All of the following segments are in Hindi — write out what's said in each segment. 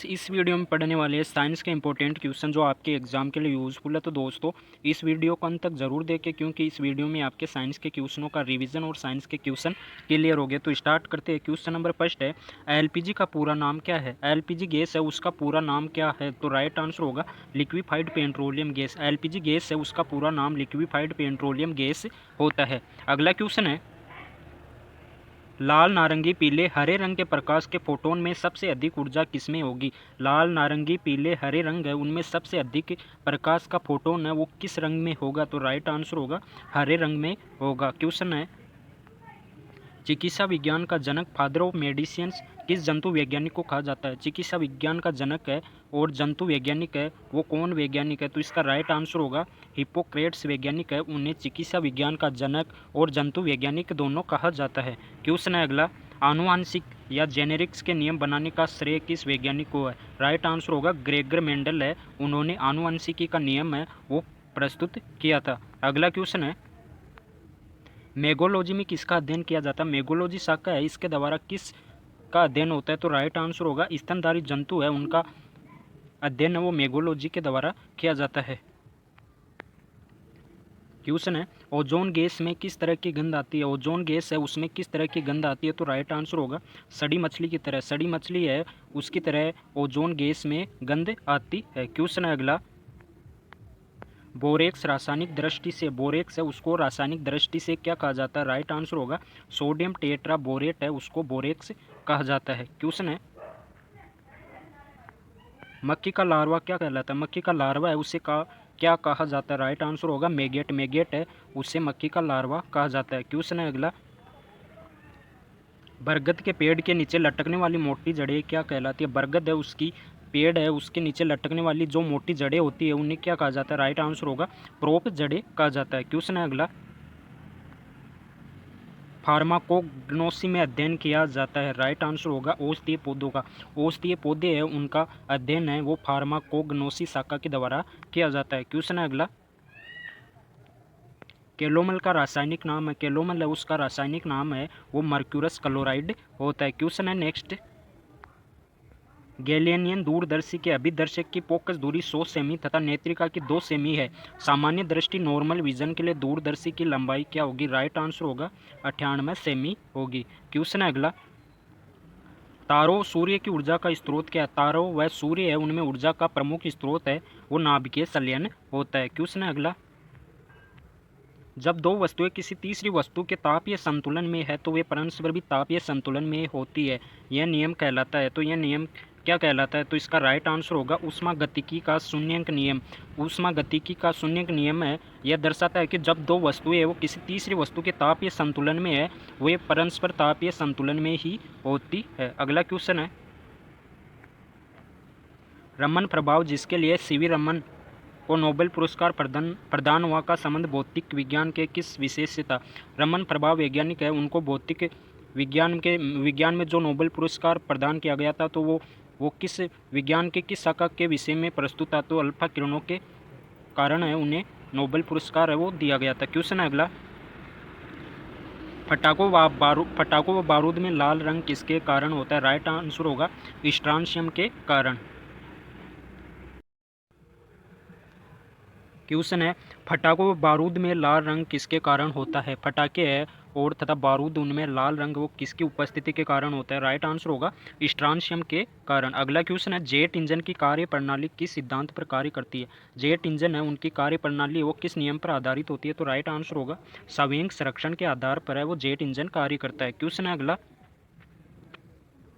इस वीडियो में पढ़ने वाले साइंस के इंपॉर्टेंट क्वेश्चन जो आपके एग्जाम के लिए यूज़फुल है। तो दोस्तों इस वीडियो को अंत तक ज़रूर देखें, क्योंकि इस वीडियो में आपके साइंस के क्वेश्चनों का रिवीजन और साइंस के क्वेश्चन क्लियर हो गए। तो स्टार्ट करते हैं। क्वेश्चन नंबर फर्स्ट है, एलपीजी का पूरा नाम क्या है? एलपीजी गैस है, उसका पूरा नाम क्या है? तो राइट आंसर होगा liquefied petroleum gas. LPG gas है, उसका पूरा नाम लिक्विफाइड पेट्रोलियम गैस होता है। अगला क्वेश्चन है, लाल नारंगी पीले हरे रंग के प्रकाश के फोटोन में सबसे अधिक ऊर्जा किसमें होगी? लाल नारंगी पीले हरे रंग है, उनमें सबसे अधिक प्रकाश का फोटोन है वो किस रंग में होगा? तो राइट आंसर होगा हरे रंग में होगा। क्वेश्चन है, चिकित्सा विज्ञान का जनक फादर ऑफ मेडिसिन किस जंतु वैज्ञानिक को कहा जाता है? चिकित्सा विज्ञान का जनक है और जंतु वैज्ञानिक है वो कौन वैज्ञानिक है? तो इसका राइट आंसर होगा हिप्पोक्रेट्स वैज्ञानिक है, उन्हें चिकित्सा विज्ञान का जनक और जंतु वैज्ञानिक दोनों कहा जाता है। क्वेश्चन है अगला, आनुवांशिक या जेनेरिक्स के नियम बनाने का श्रेय किस वैज्ञानिक को है? राइट आंसर होगा ग्रेगर मेंडल है, उन्होंने आनुवांशिकी का नियम है वो प्रस्तुत किया था। अगला क्वेश्चन है, मेगोलॉजी में किसका अध्ययन किया जाता है? मेगोलॉजी शाखा है, इसके द्वारा किस का अध्ययन होता है? तो राइट आंसर होगा स्तनधारी जंतु है, उनका अध्ययन है वो मेगोलॉजी के द्वारा किया जाता है। क्वेश्चन है, ओजोन गैस में किस तरह की गंध आती है? ओजोन गैस है, उसमें किस तरह की गंध आती है? तो राइट आंसर होगा सड़ी मछली की तरह। सड़ी मछली है उसकी तरह ओजोन गैस में गंध आती है। क्वेश्चन है अगला, बोरेक्स रासायनिक दृष्टि से, बोरेक्स है उसको रासायनिक दृष्टि से क्या कहा जाता है? राइट आंसर होगा सोडियम टेट्रा बोरेट है उसको बोरेक्स कहा जाता है। क्वेश्चन है, मक्खी का लार्वा क्या कहलाता है? मक्खी का लार्वा है उसे क्या कहा जाता है? राइट आंसर होगा मैगेट। मैगेट है उसे मक्खी का लार्वा कहा जाता है। क्वेश्चन है अगला, बरगद के पेड़ के नीचे लटकने वाली मोटी जड़ें क्या कहलाती है? बरगद है उसकी पेड़ है उसके नीचे लटकने वाली जो मोटी जड़ें होती है उन्हें क्या कहा जाता है? राइट आंसर होगा प्रोप जड़ें कहा जाता है। क्वेश्चन है अगला, फार्माकोग्नोसी में अध्ययन किया जाता है? राइट आंसर होगा औषधीय पौधों का। औषधीय पौधे है उनका अध्ययन है वो फार्माकोग्नोसी शाखा के द्वारा किया जाता है। क्वेश्चन है अगला, कैलोमल का रासायनिक नाम है? कैलोमल है उसका रासायनिक नाम है वो मर्क्यूरस क्लोराइड होता है। क्वेश्चन है नेक्स्ट, गैलिलियन दूरदर्शी के अभिदर्शक की फोकस दूरी 100 सेमी तथा नेत्रिका की 2 सेमी है। सामान्य दृष्टि नॉर्मल विजन के लिए दूरदर्शी की लंबाई क्या होगी? राइट आंसर होगा 98 सेमी होगी। क्वेश्चन है अगला, तारों सूर्य की ऊर्जा का स्रोत क्या है? तारों व सूर्य है उनमें ऊर्जा का प्रमुख स्रोत है वो नाभिकीय संलयन होता है। क्वेश्चन है अगला, जब दो वस्तुएं किसी तीसरी वस्तु के तापीय संतुलन में है तो वे परस्पर भी तापीय संतुलन में होती है, यह नियम कहलाता है। तो यह नियम क्या कहलाता है? तो इसका राइट आंसर होगा ऊष्मागतिकी का शून्यंक नियम। ऊष्मागतिकी का शून्यंक नियम है यह दर्शाता है कि जब दो वस्तुएं वो किसी तीसरी वस्तु के तापीय संतुलन में है वे परस्पर तापीय संतुलन में ही होती है। अगला क्वेश्चन है, रमन प्रभाव जिसके लिए सीवी रमन को नोबेल पुरस्कार प्रदान हुआ का संबंध भौतिक विज्ञान के किस विषय से था? रमन प्रभाव वैज्ञानिक है उनको भौतिक विज्ञान में जो नोबेल पुरस्कार प्रदान किया गया था तो वो किस विज्ञान के किस शाखा के विषय में प्रस्तुत था? तो अल्फा किरणों के कारण है उन्हें नोबेल पुरस्कार है वो दिया गया था। क्वेश्चन है अगला, पटाखों व बारूद में लाल रंग किसके कारण होता है? राइट आंसर होगा स्ट्रांशियम के कारण। क्वेश्चन है, पटाखों व बारूद में लाल रंग किसके कारण होता है? पटाखे है और तथा बारूद उनमें लाल रंग वो किसकी उपस्थिति के कारण होता है? राइट आंसर होगा स्ट्रांशियम के कारण। अगला क्वेश्चन है, जेट इंजन की कार्य प्रणाली किस सिद्धांत पर कार्य करती है? जेट इंजन है उनकी कार्य प्रणाली वो किस नियम पर आधारित होती है? तो राइट आंसर होगा संवेग संरक्षण के आधार पर है वो जेट इंजन कार्य करता है। क्वेश्चन है अगला,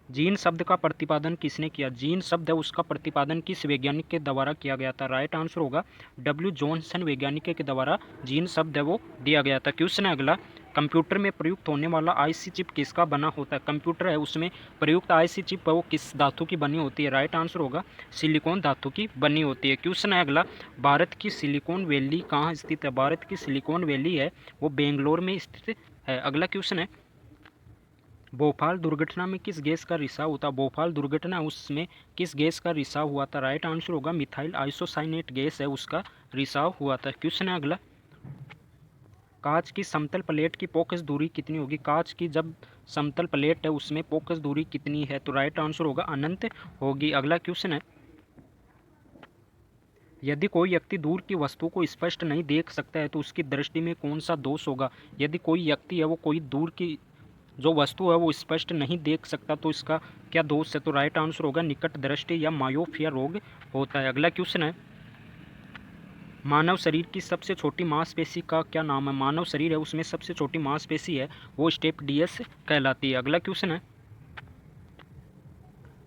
जीन शब्द का प्रतिपादन किसने किया? जीन शब्द है उसका प्रतिपादन किस वैज्ञानिक के द्वारा किया गया था? राइट आंसर होगा डब्ल्यू जॉनसन वैज्ञानिक के द्वारा जीन शब्द है वो दिया गया था। क्वेश्चन है अगला, कंप्यूटर में प्रयुक्त होने वाला आईसी चिप किसका बना होता है? कंप्यूटर है उसमें प्रयुक्त आईसी चिप है वो किस धातु की बनी होती है? राइट आंसर होगा सिलिकॉन धातु की बनी होती है। क्वेश्चन है अगला, भारत की सिलिकॉन वैली कहाँ स्थित है? भारत की सिलिकॉन वैली है वो बेंगलोर में स्थित है। अगला क्वेश्चन है, भोपाल दुर्घटना में किस गैस का रिसाव होता? भोपाल दुर्घटना उसमें किस गैस का रिसाव हुआ था? राइट आंसर होगा मिथाइल आइसोसाइनेट गैस है उसका रिसाव हुआ था। क्वेश्चन है अगला, कांच की समतल प्लेट की फोकस दूरी कितनी होगी? कांच की जब समतल प्लेट है उसमें फोकस दूरी कितनी है? तो राइट आंसर होगा अनंत होगी। अगला क्वेश्चन है, यदि कोई व्यक्ति दूर की वस्तु को स्पष्ट नहीं देख सकता है तो उसकी दृष्टि में कौन सा दोष होगा? यदि कोई व्यक्ति है वो कोई दूर की जो वस्तु है वो स्पष्ट नहीं देख सकता तो इसका क्या दोष है? तो राइट आंसर होगा निकट दृष्टि या मायोपिया रोग होता है। अगला क्वेश्चन है, मानव शरीर की सबसे छोटी मांसपेशी का क्या नाम है? मानव शरीर है उसमें सबसे छोटी मांसपेशी है वो स्टेपडियस कहलाती है। अगला क्वेश्चन है,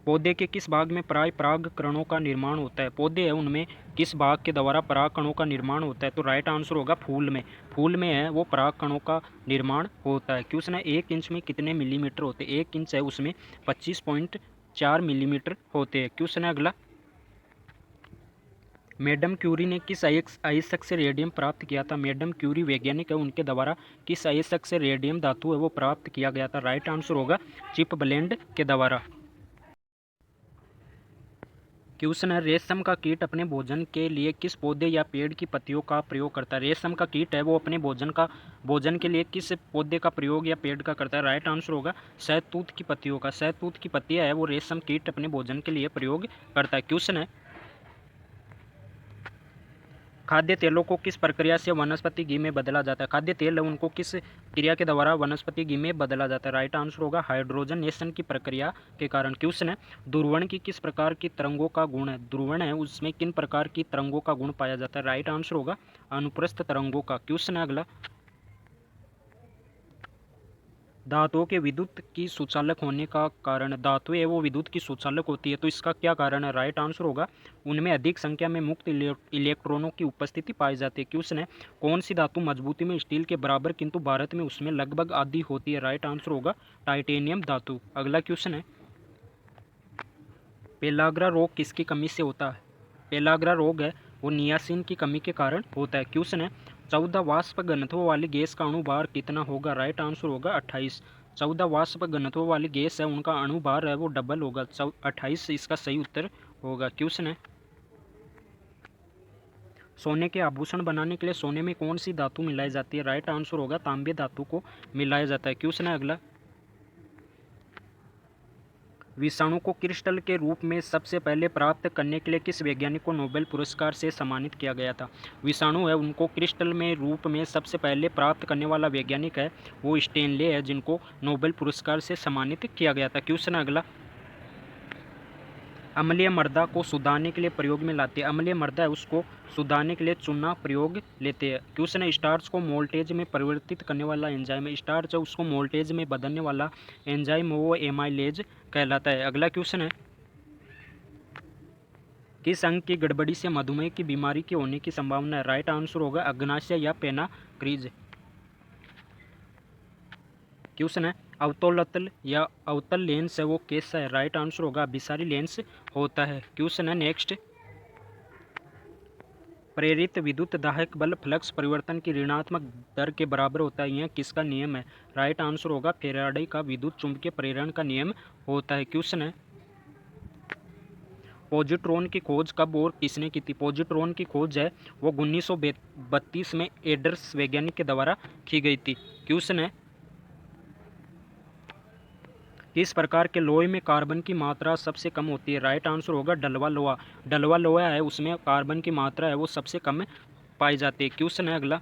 पौधे के किस भाग में प्राय पराग कणों का निर्माण होता है? पौधे है उनमें किस भाग के द्वारा पराग कणों का निर्माण होता है? तो राइट आंसर होगा फूल में। फूल में है वो पराग कणों का निर्माण होता है। क्वेश्चन है, 1 इंच में कितने मिलीमीटर होते हैं? 1 इंच है उसमें 25.4 मिलीमीटर होते हैं। क्वेश्चन है अगला, मैडम क्यूरी ने किस आयस्क से रेडियम प्राप्त किया था? मैडम क्यूरी वैज्ञानिक है उनके द्वारा किस आयस्क से रेडियम धातु है वो प्राप्त किया गया था? राइट आंसर होगा चिप ब्लेंड के द्वारा। क्वेश्चन है, रेशम का कीट अपने भोजन के लिए किस पौधे या पेड़ की पत्तियों का प्रयोग करता है? रेशम का कीट है वो अपने भोजन के लिए किस पौधे का प्रयोग या पेड़ का करता है? राइट आंसर होगा शहतूत की पत्तियों का। शहतूत की पत्तियां है वो रेशम कीट अपने भोजन के लिए प्रयोग करता है। क्वेश्चन है, खाद्य तेलों को किस प्रक्रिया से वनस्पति घी में बदला जाता है? खाद्य तेल है उनको किस क्रिया के द्वारा वनस्पति घी में बदला जाता है? राइट आंसर होगा हाइड्रोजनेशन की प्रक्रिया के कारण। क्वेश्चन है, ध्रुवण की किस प्रकार की तरंगों का गुण है? ध्रुवण है उसमें किन प्रकार की तरंगों का गुण पाया जाता है? राइट आंसर होगा अनुप्रस्थ तरंगों का। क्वेश्चन है अगला, धातुओं के विद्युत की सुचालक होने का कारण, धातुएं है वो विद्युत की सुचालक होती है तो इसका क्या कारण है? राइट आंसर होगा उनमें अधिक संख्या में मुक्त इलेक्ट्रॉनों की उपस्थिति पाई जाती है। क्वेश्चन है, कौन सी धातु मजबूती में स्टील के बराबर किंतु भारत में उसमें लगभग आधी होती है? राइट आंसर होगा टाइटेनियम धातु। अगला क्वेश्चन है, पेलाग्रा रोग किसकी कमी से होता है? पेलाग्रा रोग है वो नियासिन की कमी के कारण होता है। क्वेश्चन है, 14 वाष्प घनत्व वाली गैस का अणुभार कितना होगा? राइट आंसर होगा 28। 14 वाष्प घनत्व वाली गैस है उनका अणुभार है वो डबल होगा, 28 इसका सही उत्तर होगा। क्वेश्चन है, सोने के आभूषण बनाने के लिए सोने में कौन सी धातु मिलाई जाती है? राइट आंसर होगा तांबे धातु को मिलाया जाता है। क्वेश्चन है अगला, विषाणु को क्रिस्टल के रूप में सबसे पहले प्राप्त करने के लिए किस वैज्ञानिक को नोबेल पुरस्कार से सम्मानित किया गया था? विषाणु है उनको क्रिस्टल में रूप में सबसे पहले प्राप्त करने वाला वैज्ञानिक है वो स्टेनले है जिनको नोबेल पुरस्कार से सम्मानित किया गया था। क्वेश्चन अगला, अम्लीय मृदा को सुधारने के लिए प्रयोग में लाते हैं। अम्लीय मृदा है उसको सुधारने के लिए चूना प्रयोग लेते हैं। क्वेश्चन है, स्टार्च को मोल्टेज में परिवर्तित करने वाला एंजाइम है। स्टार्च है उसको मोल्टेज में बदलने वाला एंजाइम वो एमाइलेज कहलाता है। अगला क्वेश्चन है, किस अंग की गड़बड़ी से मधुमेह की बीमारी के होने की संभावना है? राइट आंसर होगा अग्नाशय या पेनाक्रीज। क्वेश्चन है, अवतोलतल या अवतल लेंस है वो कैसा है? राइट आंसर होगा अभिसारी लेंस होता है। क्वेश्चन है नेक्स्ट, प्रेरित विद्युत दाहक बल फ्लक्स परिवर्तन की ऋणात्मक दर के बराबर होता है, यह किसका नियम है? राइट आंसर होगा फैराडे का विद्युत चुंबकीय प्रेरण का नियम होता है। क्वेश्चन है, पॉजिट्रॉन की खोज कब और किसने की थी? पॉजिट्रॉन की खोज है वो 1932 में एडर्स वैज्ञानिक के द्वारा की गई थी। क्वेश्चन है, किस प्रकार के लोहे में कार्बन की मात्रा सबसे कम होती है? राइट आंसर होगा डलवा लोहा। डलवा लोहा है उसमें कार्बन की मात्रा है वो सबसे कम पाई जाती है। क्वेश्चन है अगला,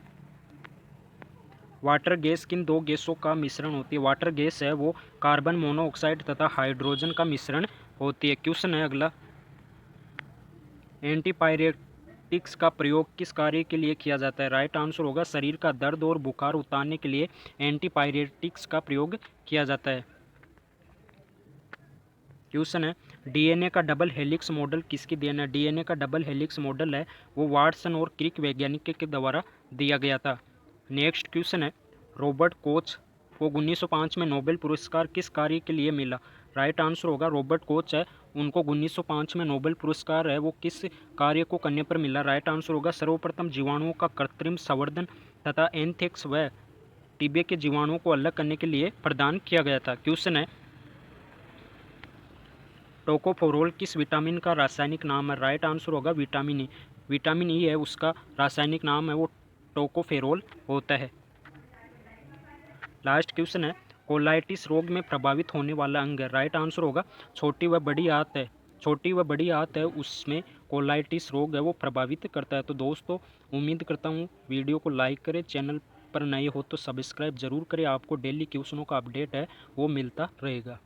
वाटर गैस किन दो गैसों का मिश्रण होती है? वाटर गैस है वो कार्बन मोनोऑक्साइड तथा हाइड्रोजन का मिश्रण होती है। क्वेश्चन है अगला, एंटीपायरेटिक्स का प्रयोग किस कार्य के लिए किया जाता है? राइट आंसर होगा शरीर का दर्द और बुखार उतारने के लिए एंटीपायरेटिक्स का प्रयोग किया जाता है। क्वेश्चन है, डीएनए का डबल हेलिक्स मॉडल किसकी देन है? डीएनए का डबल हेलिक्स मॉडल है वो वाटसन और क्रिक वैज्ञानिक के द्वारा दिया गया था। नेक्स्ट क्वेश्चन है, रॉबर्ट कोच को 1905 में नोबेल पुरस्कार किस कार्य के लिए मिला? राइट आंसर होगा रॉबर्ट कोच है उनको 1905 में नोबेल पुरस्कार है वो किस कार्य को करने पर मिला? राइट आंसर होगा सर्वप्रथम जीवाणुओं का कृत्रिम संवर्धन तथा एंथ्रेक्स व टीबे के जीवाणुओं को अलग करने के लिए प्रदान किया गया था। क्वेश्चन है, टोकोफेरोल किस विटामिन का रासायनिक नाम है? राइट आंसर होगा विटामिन ई। विटामिन ई है उसका रासायनिक नाम है वो टोकोफेरोल होता है। लास्ट क्वेश्चन है, कोलाइटिस रोग में प्रभावित होने वाला अंग है। राइट आंसर होगा छोटी व बड़ी आंत है। छोटी व बड़ी आंत है उसमें कोलाइटिस रोग है वो प्रभावित करता है। तो दोस्तों उम्मीद करता हूँ वीडियो को लाइक करें, चैनल पर नए हो तो सब्सक्राइब जरूर करें। आपको डेली क्वेश्चनों का अपडेट है वो मिलता रहेगा।